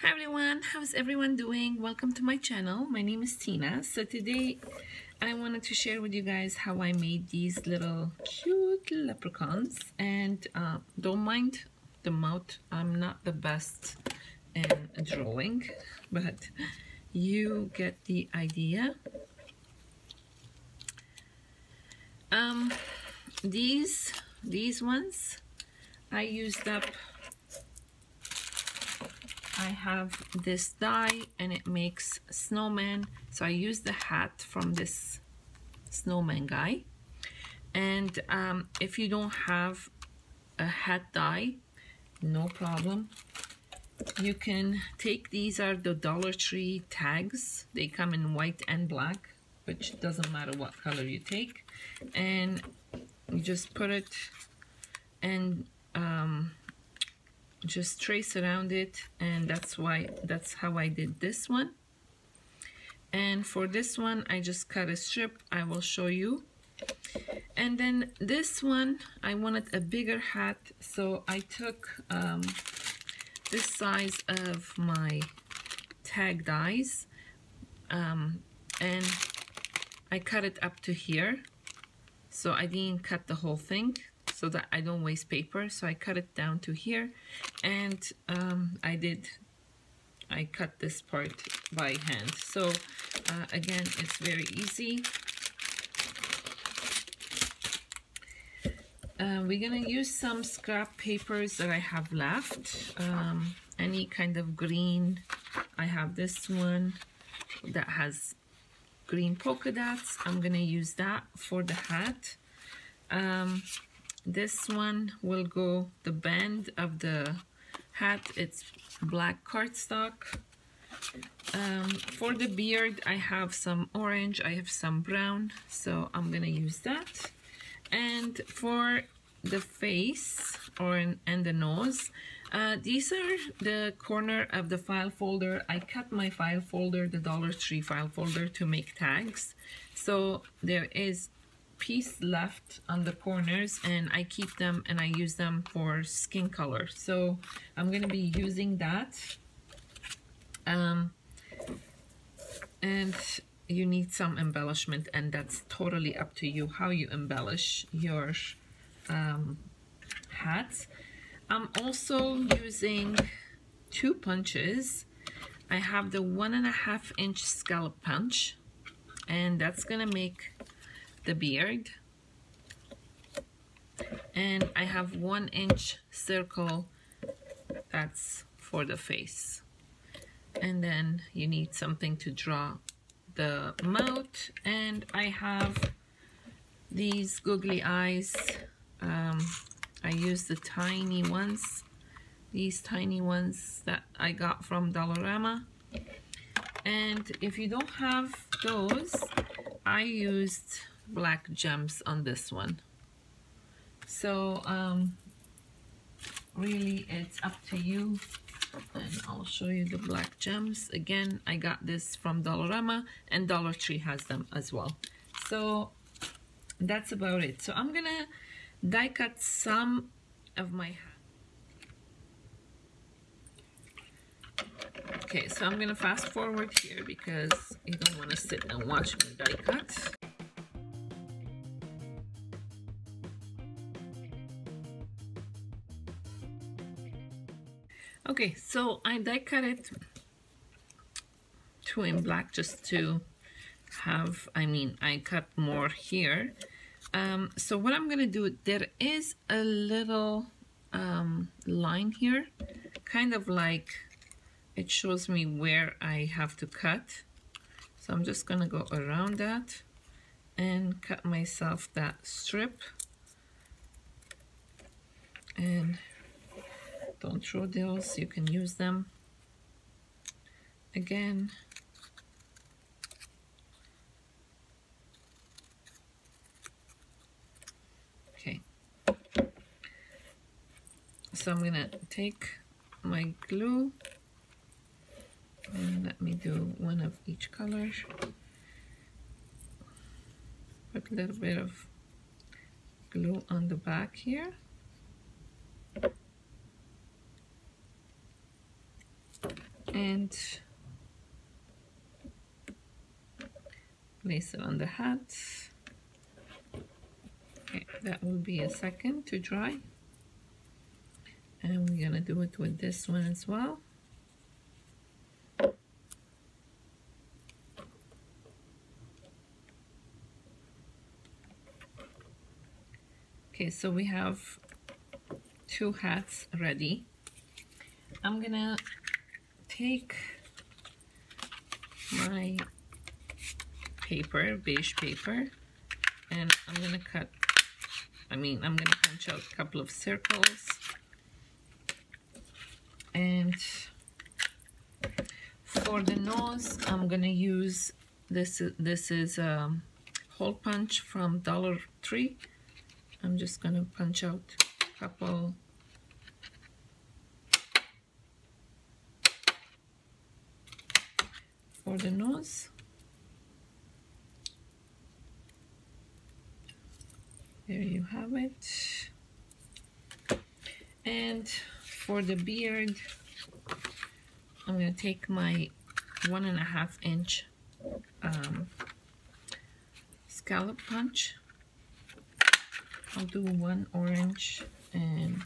Hi everyone, how's everyone doing? Welcome to my channel. My name is Tina. So today I wanted to share with you guys how I made these little cute leprechauns, and don't mind the mouth. I'm not the best in drawing, but you get the idea. These ones I used up. I have this die and it makes snowman, so I used the hat from this snowman guy. And if you don't have a hat die, no problem. You can take, these are the Dollar Tree tags. They come in white and black, which doesn't matter what color you take. And you just put it and just trace around it, and that's how I did this one. And for this one I just cut a strip. I will show you. And then this one I wanted a bigger hat, so I took this size of my tag dies and I cut it up to here, so I didn't cut the whole thing so that I don't waste paper. So I cut it down to here, and I cut this part by hand. So again, it's very easy. We're gonna use some scrap papers that I have left. Any kind of green. I have this one that has green polka dots. I'm gonna use that for the hat. This one will go, the band of the hat, it's black cardstock. For the beard, I have some orange, I have some brown, so I'm gonna use that. And for the face and the nose, these are the corner of the file folder. I cut my file folder, the Dollar Tree file folder, to make tags. So there is piece left on the corners, and I keep them and I use them for skin color. So I'm going to be using that. And you need some embellishment, and that's totally up to you how you embellish your hats. I'm also using 2 punches. I have the 1.5 inch scallop punch, and that's gonna make the beard. And I have 1 inch circle, that's for the face. And then you need something to draw the mouth, and I have these googly eyes. I use the tiny ones, these tiny ones that I got from Dollarama. And if you don't have those, I used black gems on this one. So really it's up to you. And I'll show you the black gems. Again, I got this from Dollarama, and Dollar Tree has them as well. So that's about it. So I'm gonna die cut some of my hat. Okay, so I'm gonna fast forward here because you don't want to sit and watch me die cut. Okay, so I die cut it 2 in black just to have, I cut more here. So what I'm gonna do, there is a little line here, kind of like it shows me where I have to cut. So I'm just gonna go around that and cut myself that strip. And don't throw those, you can use them again. Okay, so I'm gonna take my glue, and let me do one of each color. Put a little bit of glue on the back here. and place it on the hat. Okay, that will be a second to dry. And we're gonna do it with this one as well. Okay, so we have 2 hats ready. I'm gonna take my paper, beige paper, and I'm gonna punch out a couple of circles. And for the nose, I'm gonna use this is hole punch from Dollar Tree. I'm just gonna punch out a couple for the nose. There you have it. And for the beard, I'm gonna take my 1.5 inch scallop punch. I'll do 1 orange and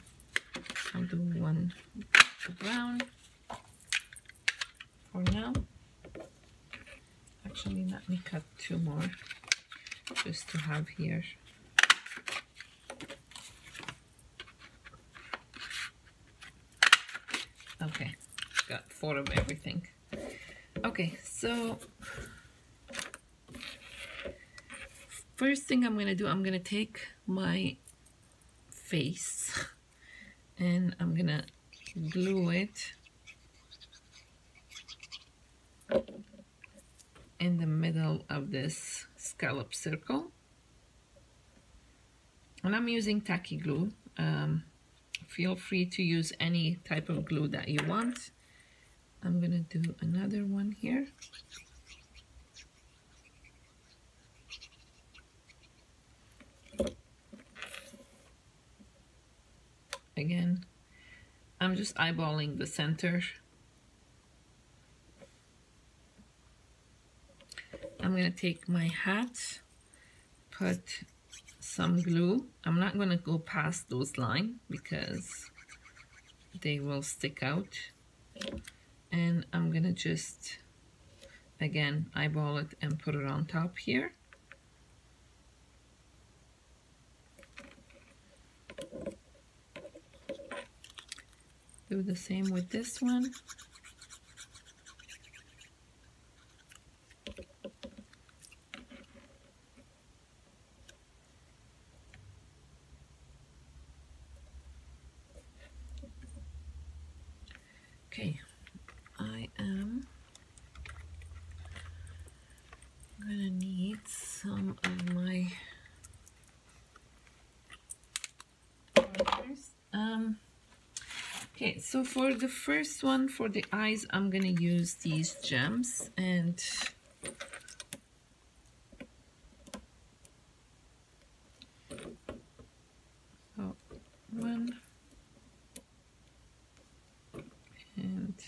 I'll do 1 brown for now. Actually, let me cut 2 more just to have here. Okay, got 4 of everything. Okay, so first thing I'm gonna do, I'm gonna take my face and I'm gonna glue it in the middle of this scallop circle. And I'm using tacky glue. Feel free to use any type of glue that you want. I'm gonna do another one here. Again, I'm just eyeballing the center. I'm gonna take my hat, put some glue. I'm not gonna go past those lines because they will stick out. And I'm gonna just, again, eyeball it and put it on top here. Do the same with this one. Okay, I am gonna need some of my markers. Okay, so for the first one, for the eyes, I'm gonna use these gems, and so 1 and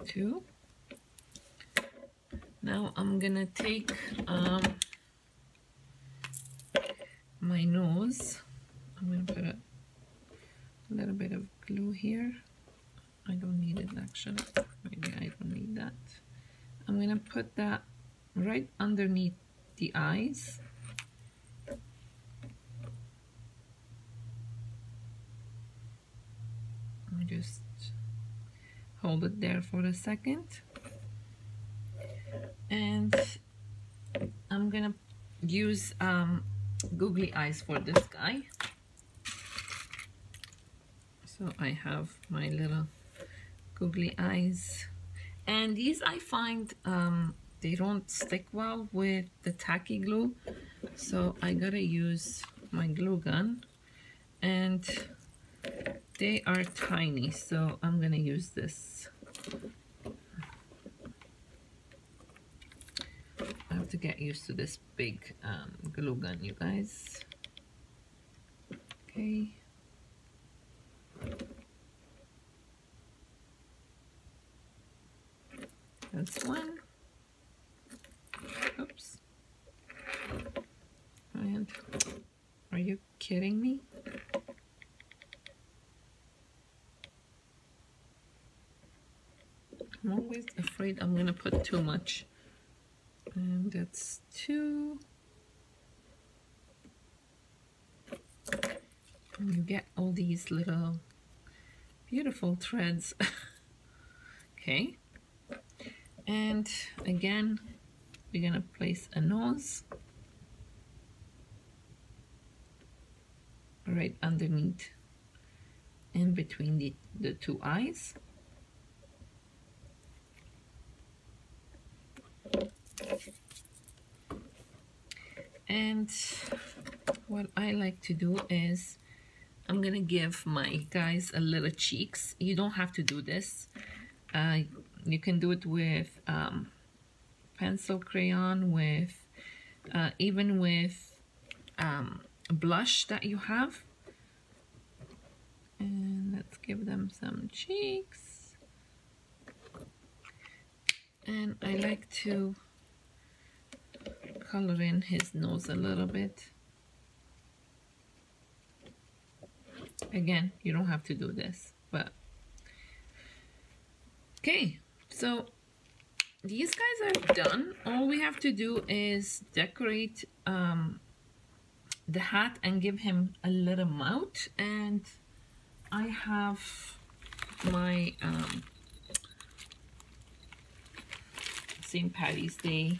2. Now I'm gonna take my nose. I'm gonna put a little bit of glue here. I don't need it actually. Maybe I don't need that. I'm gonna put that right underneath the eyes. Just hold it there for a second. And I'm gonna use googly eyes for this guy. So I have my little googly eyes, and these I find they don't stick well with the tacky glue, so I gotta use my glue gun, and they are tiny, so I'm gonna use this. I have to get used to this big glue gun, you guys. Okay. That's one. Oops. And are you kidding me? I'm always afraid I'm gonna put too much. And that's two. And you get all these little beautiful threads. Okay. And again, we're gonna place a nose right underneath, in between the two eyes. And what I like to do is I'm gonna give my guys a little cheeks. You don't have to do this. You can do it with pencil crayon, with even with blush that you have. And let's give them some cheeks. And I like to color in his nose a little bit. Again, you don't have to do this, but okay, so these guys are done. All we have to do is decorate the hat and give him a little mouth. And I have my St. Patty's Day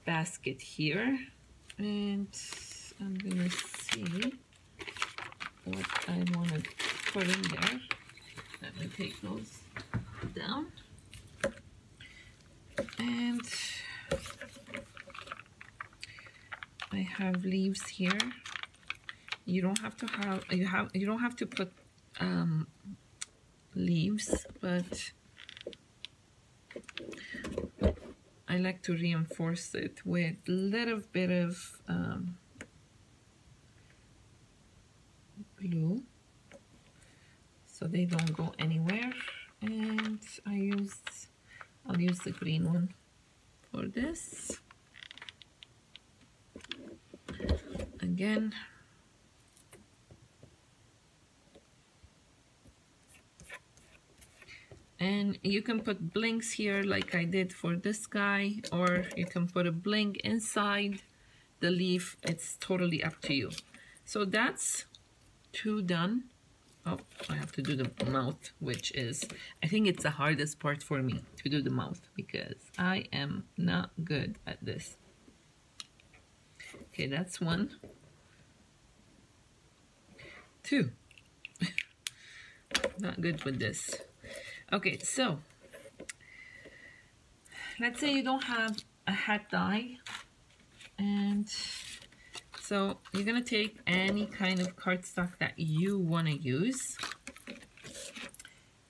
basket here, and I'm gonna see what I want to put in there. Let me take those down. And I have leaves here. You don't have to have you don't have to put leaves, but I like to reinforce it with a little bit of glue so they don't go anywhere. And I'll use the green one for this. Again, and you can put blinks here like I did for this guy, or you can put a blink inside the leaf. It's totally up to you. So that's two done. Oh, I have to do the mouth, which is, I think it's the hardest part for me to do the mouth because I am not good at this. Okay, that's one. Two. Not good with this. Okay, so let's say you don't have a hat die, and so you're gonna take any kind of cardstock that you want to use.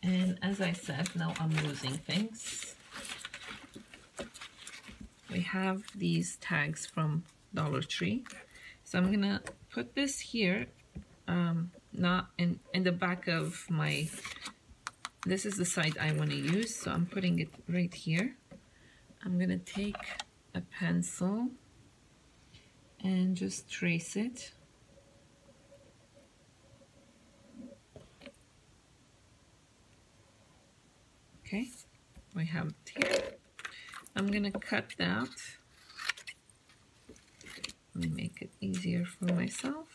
And as I said, now I'm losing things. We have these tags from Dollar Tree, so I'm gonna put this here, not in the back of my. This is the side I want to use, so I'm putting it right here. I'm gonna take a pencil and just trace it. Okay, we have it here. I'm gonna cut that. Let me make it easier for myself.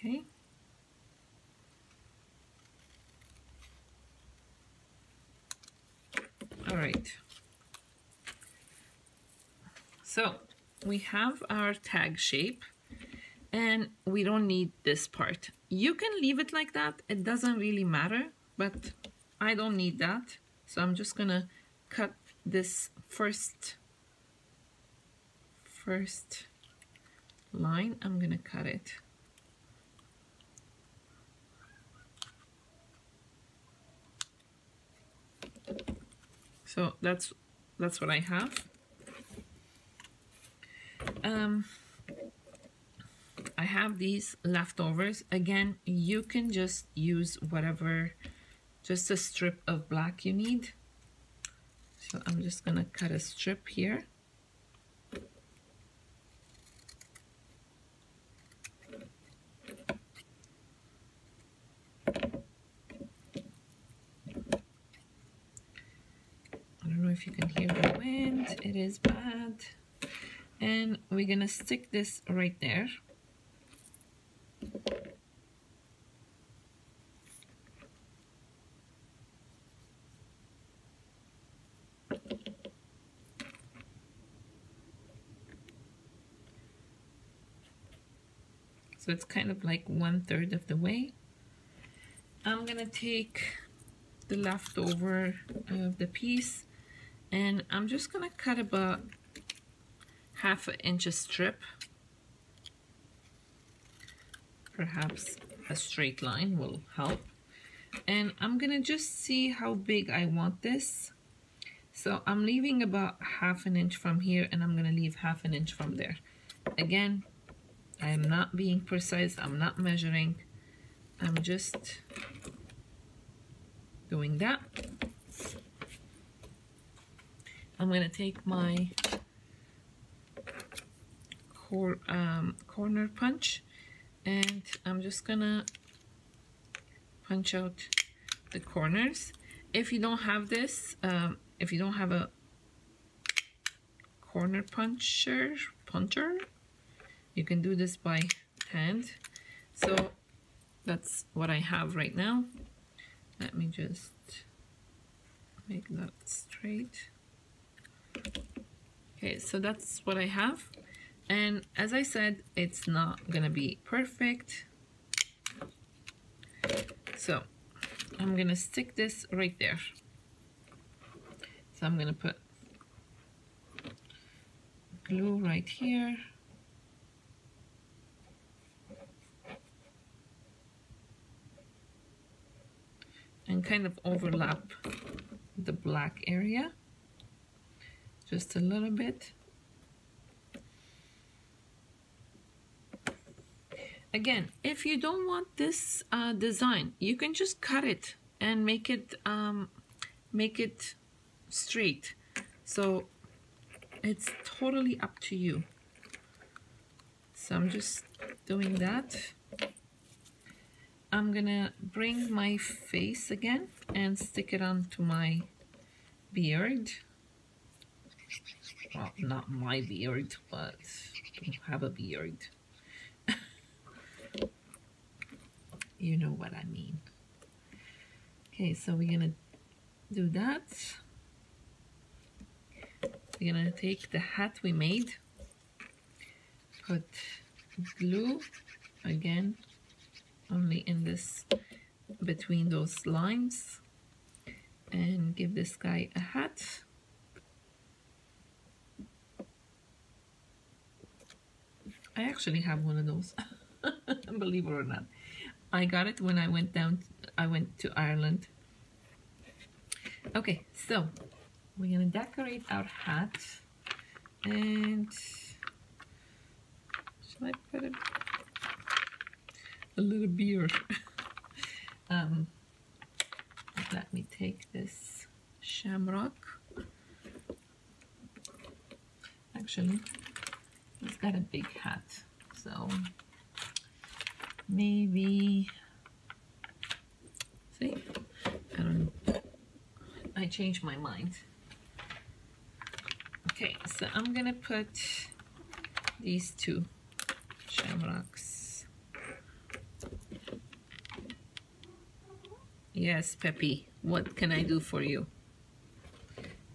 Okay. All right. So we have our tag shape, and we don't need this part. You can leave it like that. It doesn't really matter, but I don't need that. So I'm just gonna cut this first line. I'm gonna cut it. So that's what I have. I have these leftovers. Again, you can just use whatever, just a strip of black you need. So I'm just gonna cut a strip here. I don't know if you can hear the wind, it is bad. And we're gonna stick this right there. So it's kind of like 1/3 of the way. I'm gonna take the leftover of the piece and I'm just gonna cut about 1/2 inch strip. Perhaps a straight line will help. And I'm gonna just see how big I want this. So I'm leaving about 1/2 inch from here and I'm gonna leave 1/2 inch from there. Again, I am not being precise, I'm not measuring, I'm just doing that. I'm gonna take my corner punch and I'm just gonna punch out the corners. If you don't have this, if you don't have a corner puncher, you can do this by hand. So that's what I have right now. Let me just make that straight. Okay, so that's what I have. And as I said, it's not gonna be perfect. So I'm gonna stick this right there. So I'm gonna put glue right here. And kind of overlap the black area just a little bit. Again, if you don't want this design, you can just cut it and make it straight. So it's totally up to you. So I'm just doing that. I'm gonna bring my face again and stick it onto my beard. Well, not my beard, but I have a beard. You know what I mean. Okay, so we're gonna do that. We're gonna take the hat we made, put glue again only in this, between those lines, and give this guy a hat. I actually have one of those, believe it or not. I got it when I went to Ireland. Okay, so we're gonna decorate our hat, and should I put it a little beard? Let me take this shamrock. Actually, it's got a big hat, so maybe, see, I don't know, I changed my mind. Okay, so I'm gonna put these two shamrocks. Yes, Peppy, what can I do for you?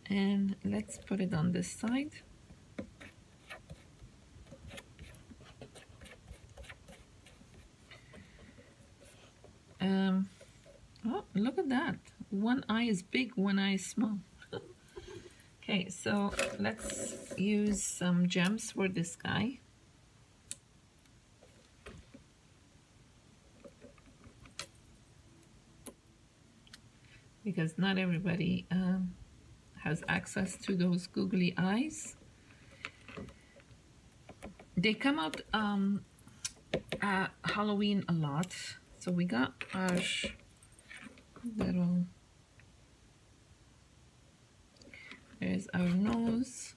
And let's put it on this side. Oh, look at that. one eye is big, one eye is small. Okay, so let's use some gems for this guy. Because not everybody has access to those googly eyes. They come out at Halloween a lot. So we got our little, there's our nose.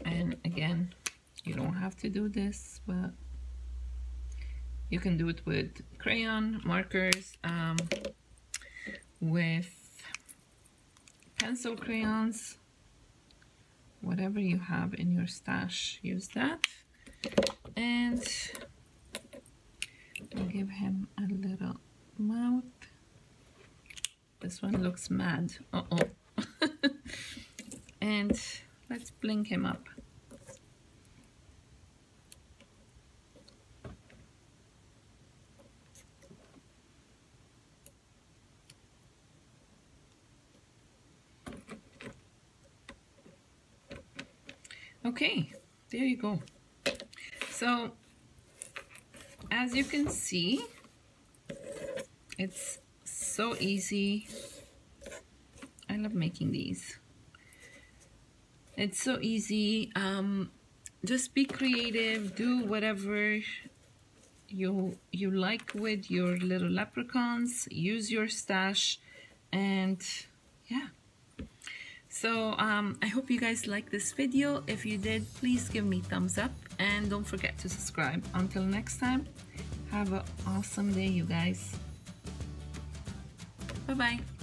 And again, you don't have to do this, but you can do it with crayon, markers, with pencil crayons, whatever you have in your stash, use that. And I'll give him a little mouth. This one looks mad. Uh-oh. And let's blink him up. Okay, there you go. So, as you can see, it's so easy. I love making these. It's so easy. Just be creative. Do whatever you like with your little leprechauns. Use your stash, and yeah. So I hope you guys liked this video. If you did, please give me thumbs up and don't forget to subscribe. Until next time, have an awesome day, you guys. Bye-bye.